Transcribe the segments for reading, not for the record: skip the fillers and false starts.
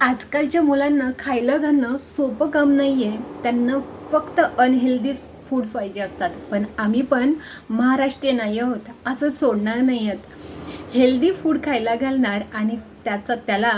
आजकालच्या मुलांना खायला घालणं सोपं काम नाही आहे. त्यांना फक्त अनहेल्दी फूड पाहिजे असतात. पण आम्ही पण महाराष्ट्रीयन नाही आहोत, असं सोडणार नाही आहेत. हेल्दी फूड खायला घालणार आणि त्याला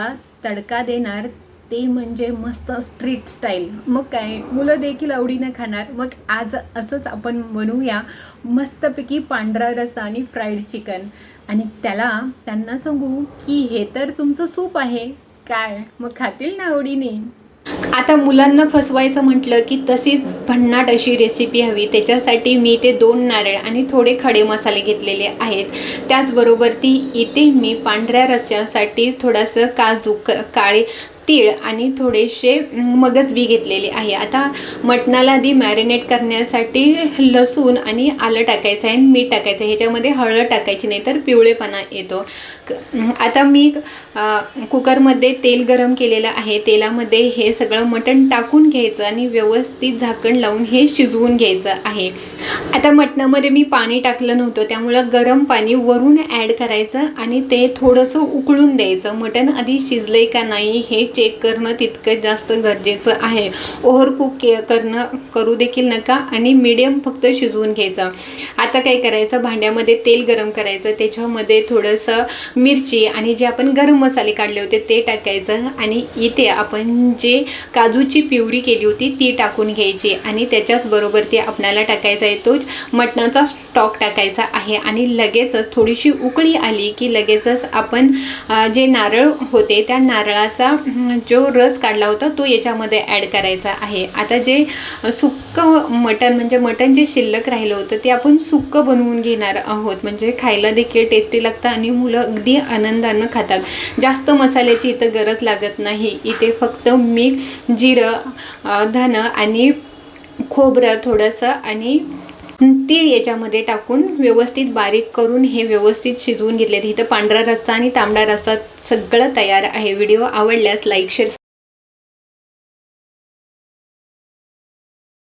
तडका देणार, ते म्हणजे मस्त स्ट्रीट स्टाईल. मग काय, मुलं देखील आवडीनं खाणार. मग आज असंच आपण बनवूया मस्तपैकी पांढरा रस्सा आणि फ्राईड चिकन. आणि त्यांना सांगू की हे तर तुमचं सूप आहे काय, मग खातील ना आवडीने. आता मुलांना फसवायचं म्हटलं की तशीच भन्नाट अशी रेसिपी हवी. त्याच्यासाठी मी ते 2 नारळ आणि थोडे खडे मसाले घेतलेले आहेत. त्याचबरोबर इथे मी पांढऱ्या रस्स्यासाठी थोडंसं काजू, काळे तीळ आणि थोडेसे मगज बी घेतलेले आहे. आता मटणाला आधी मॅरिनेट करण्यासाठी लसूण आणि आलं टाकायचं आहे, मीठ टाकायचं आहे. ह्याच्यामध्ये हळद टाकायची नाही तर पिवळेपणा येतो. आता मी कुकरमध्ये तेल गरम केलेलं आहे. तेलामध्ये हे सगळं मटण टाकून घ्यायचं आणि व्यवस्थित झाकण लावून हे शिजवून घ्यायचं आहे. आता मटणामध्ये मी पाणी टाकलं नव्हतं, त्यामुळं गरम पाणी वरून ॲड करायचं आणि ते थोडंसं उकळून द्यायचं. मटण आधी शिजलंय का नाही हे चेक करणं तितकं जास्त गरजेचं आहे. ओव्हर कुक करू देखील नका आणि मीडियम फक्त शिजवून घ्यायचं. आता काय करायचं, भांड्यामध्ये तेल गरम करायचं. त्याच्यामध्ये थोडंसं मिरची आणि जे आपण गरम मसाले काढले होते ते टाकायचं आणि इथे आपण जे काजूची प्युरी केली होती ती टाकून घ्यायची आणि त्याच्याच बरोबर ते आपल्याला टाकायचा आहे तो मटणाचा स्टॉक टाकायचा आहे. आणि लगेचच थोडीशी उकळी आली की लगेचच आपण जे नारळ होते त्या नारळाचा जो रस काढला होता तो याच्यामध्ये ॲड करायचा आहे. आता जे सुक्कं मटण म्हणजे मटण जे शिल्लक राहिलं होतं ते आपण सुक्कं बनवून घेणार आहोत. म्हणजे खायला देखील टेस्टी लागतं आणि मुलं अगदी आनंदानं खातात. जास्त मसाल्याची इथं गरज लागत नाही. इथे फक्त मी जिरं, धन आणि खोबरं थोडंसं आणि तीळ याच्यामध्ये टाकून व्यवस्थित बारीक करून हे व्यवस्थित शिजवून घेतले. इथं पांढरा रस्सा आणि तांबडा रस्सा सगळं तयार आहे. व्हिडिओ आवडल्यास लाईक, शेअर,